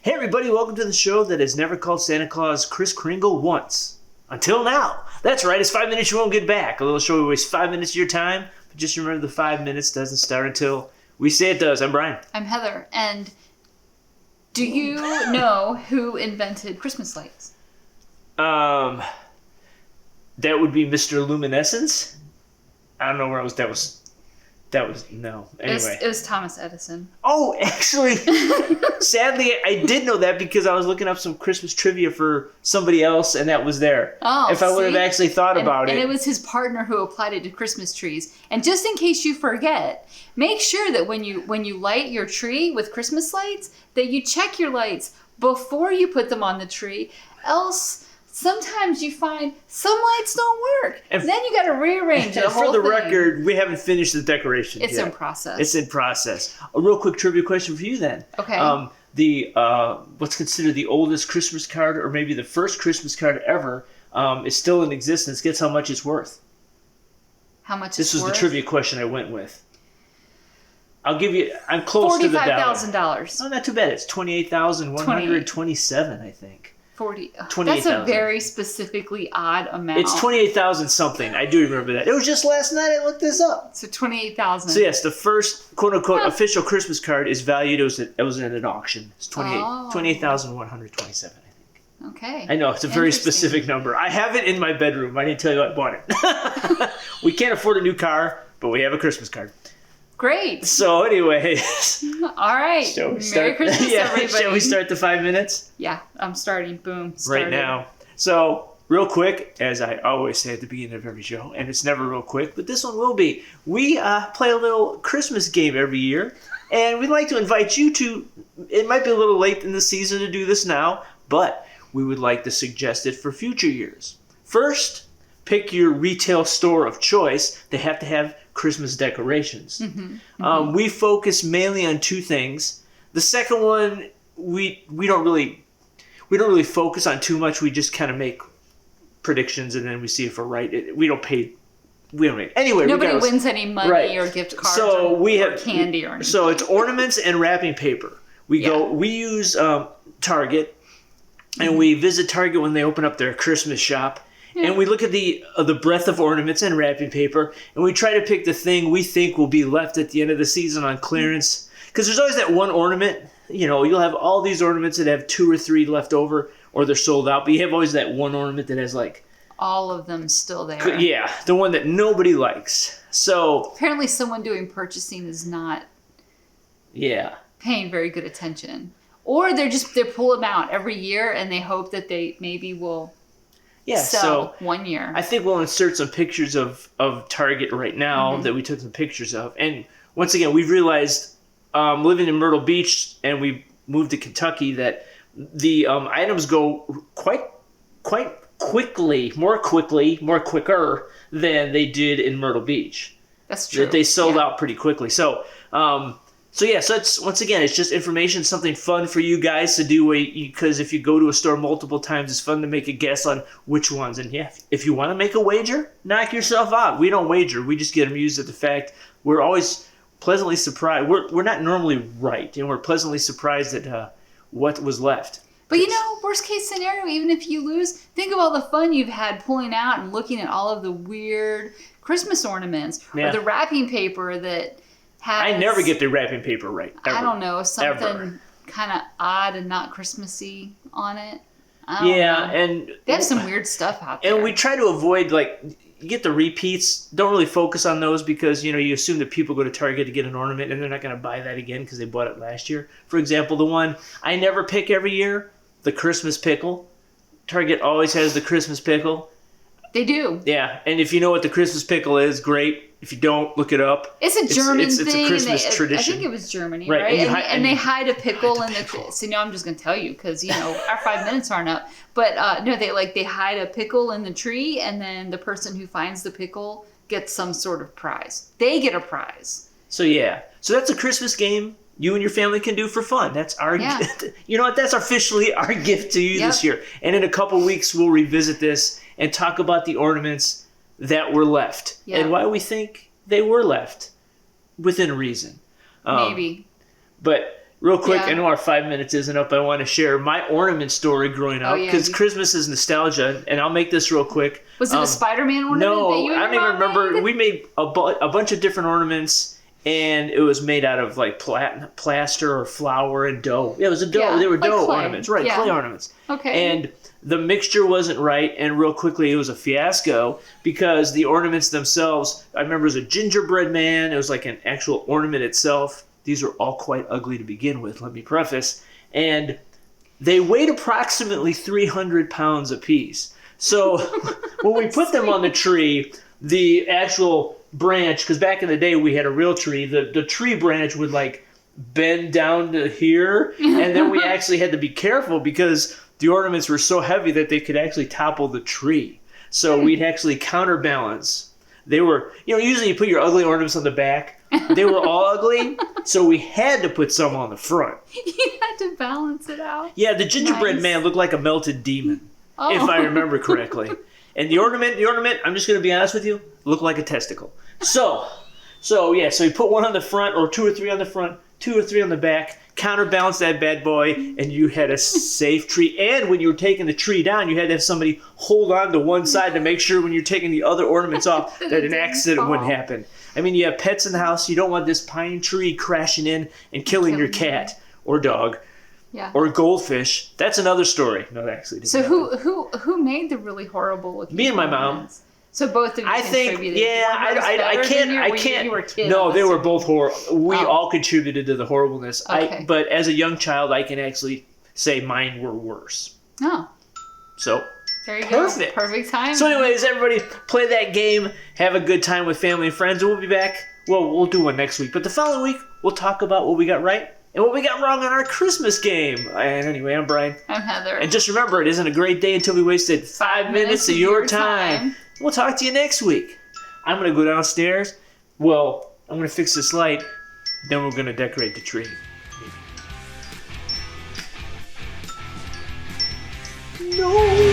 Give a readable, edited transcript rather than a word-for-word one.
Hey everybody, welcome to the show that has never called Santa Claus Kris Kringle once. Until now. That's right, it's 5 minutes you won't get back. A little show we waste 5 minutes of your time, but just remember the 5 minutes doesn't start until we say it does. I'm Brian. I'm Heather, and do you know who invented Christmas lights? That would be Mr. Luminescence? I don't know where no. Anyway. It was Thomas Edison. Oh, actually, sadly, I did know that because I was looking up some Christmas trivia for somebody else, and that was there. Oh, if I would have actually thought about it. And it was his partner who applied it to Christmas trees. And just in case you forget, make sure that when you light your tree with Christmas lights, that you check your lights before you put them on the tree. Else, sometimes you find some lights don't work. And then you got to rearrange the whole thing. For the record, we haven't finished the decoration yet. It's in process. It's in process. A real quick trivia question for you then. Okay. What's considered the oldest Christmas card, or maybe the first Christmas card ever, is still in existence. Guess how much it's worth? How much This it's was worth? the trivia question I went with. I'll give you. I'm close to the dollar. $45,000. Oh, not too bad. It's $28,127, I think. 40. $28,000. That's a very specifically odd amount. It's 28,000 something. I do remember that. It was just last night I looked this up. So 28,000. So yes, the first quote unquote official Christmas card is valued. It was at an auction. It's 28,127. I think. Okay. I know it's a very specific number. I have it in my bedroom. I didn't tell you I bought it. We can't afford a new car, but we have a Christmas card. Great. So anyway. All right. Merry Christmas, everybody. Shall we start the 5 minutes? Yeah, I'm starting. Boom. Started. Right now. So, real quick, as I always say at the beginning of every show, and it's never real quick, but this one will be. We play a little Christmas game every year, and we'd like to invite you to. It might be a little late in the season to do this now, but we would like to suggest it for future years. First, pick your retail store of choice. They have to have Christmas decorations. We focus mainly on two things. The second one, we don't really focus on too much. We just kind of make predictions and then we see if we're right. We don't make anyway. Nobody wins any money or gift cards or candy or anything. So it's ornaments and wrapping paper. We use Target, and we visit Target when they open up their Christmas shop. And we look at the breadth of ornaments and wrapping paper, and we try to pick the thing we think will be left at the end of the season on clearance. Because there's always that one ornament. You'll have all these ornaments that have 2 or 3 left over, or they're sold out. But you have always that one ornament that has all of them still there. Yeah, the one that nobody likes. So apparently, someone doing purchasing is not. Yeah. Paying very good attention, or they pull them out every year, and they hope that they maybe will. Yeah, so 1 year. I think we'll insert some pictures of Target right now that we took some pictures of. And once again, we've realized living in Myrtle Beach and we moved to Kentucky that the items go quite quickly, more quicker than they did in Myrtle Beach. That's true. They sold out pretty quickly. So it's once again, it's just information, something fun for you guys to do. Because if you go to a store multiple times, it's fun to make a guess on which ones. And yeah, if you want to make a wager, knock yourself out. We don't wager. We just get amused at the fact we're always pleasantly surprised. We're not normally right, and we're pleasantly surprised at what was left. But worst case scenario, even if you lose, think of all the fun you've had pulling out and looking at all of the weird Christmas ornaments or the wrapping paper that. I never get the wrapping paper right. Ever. I don't know, something kind of odd and not Christmassy on it. I don't know. And they have some weird stuff out there. And we try to avoid you get the repeats. Don't really focus on those because you assume that people go to Target to get an ornament and they're not going to buy that again because they bought it last year. For example, the one I never pick every year, the Christmas pickle. Target always has the Christmas pickle. They do. Yeah, and if you know what the Christmas pickle is, great. If you don't, look it up. It's a German thing. It's a Christmas tradition. I think it was Germany, right? And they hide a pickle in the. See, now I'm just going to tell you because our 5 minutes aren't up. But no, they hide a pickle in the tree, and then the person who finds the pickle gets some sort of prize. They get a prize. So that's a Christmas game you and your family can do for fun. That's our. You know what? That's officially our gift to you this year. And in a couple weeks, we'll revisit this and talk about the ornaments that were left and why we think they were left within reason. Maybe. But real quick, Yeah. I know our 5 minutes isn't up. I want to share my ornament story growing up yeah, because you- Christmas is nostalgia, and I'll make this real quick. Was it a Spider-Man ornament No, that you and I don't your even mom remember. made? We made a bunch of different ornaments, and it was made out of like plaster or flour and dough. Yeah, it was a dough. Yeah, They were like dough clay. ornaments, right? Yeah. Clay ornaments. Okay. And the mixture wasn't right, and real quickly it was a fiasco because the ornaments themselves, I remember it was a gingerbread man, it was like an actual ornament itself. These were all quite ugly to begin with, let me preface. And they weighed approximately 300 pounds apiece. So when we put them on the tree, the actual branch, because back in the day we had a real tree, the tree branch would like bend down to here, and then we actually had to be careful because the ornaments were so heavy that they could actually topple the tree. So we'd actually counterbalance. They were, usually you put your ugly ornaments on the back. They were all ugly, so we had to put some on the front. You had to balance it out. Yeah, the gingerbread Nice. man looked like a melted demon, Oh. if I remember correctly. And the ornament, I'm just going to be honest with you, looked like a testicle. So you put one on the front, or two or three on the front, two or three on the back, counterbalance that bad boy, and you had a safe tree. And when you were taking the tree down, you had to have somebody hold on to one side to make sure when you're taking the other ornaments off that an accident wouldn't happen. I mean, you have pets in the house. You don't want this pine tree crashing in and killing your cat or dog Yeah. or goldfish. That's another story. No, that actually didn't So happen. who made the really horrible looking? Me and my mom. ornaments? So both of you I think, contributed. yeah, Were yours I better can't, than I were can't. You were a kid. No, they I'm were both horrible. We Oh. all contributed to the horribleness. Okay. But as a young child, I can actually say mine were worse. Oh, So, there you Perfect. go. Perfect time. so anyways, everybody play that game. Have a good time with family and friends. And we'll be back. Well, we'll do one next week. But the following week, we'll talk about what we got right and what we got wrong on our Christmas game. And anyway, I'm Brian. I'm Heather. And just remember, it isn't a great day until we wasted 5 minutes of your time. We'll talk to you next week. I'm going to go downstairs. Well, I'm going to fix this light. Then we're going to decorate the tree. No!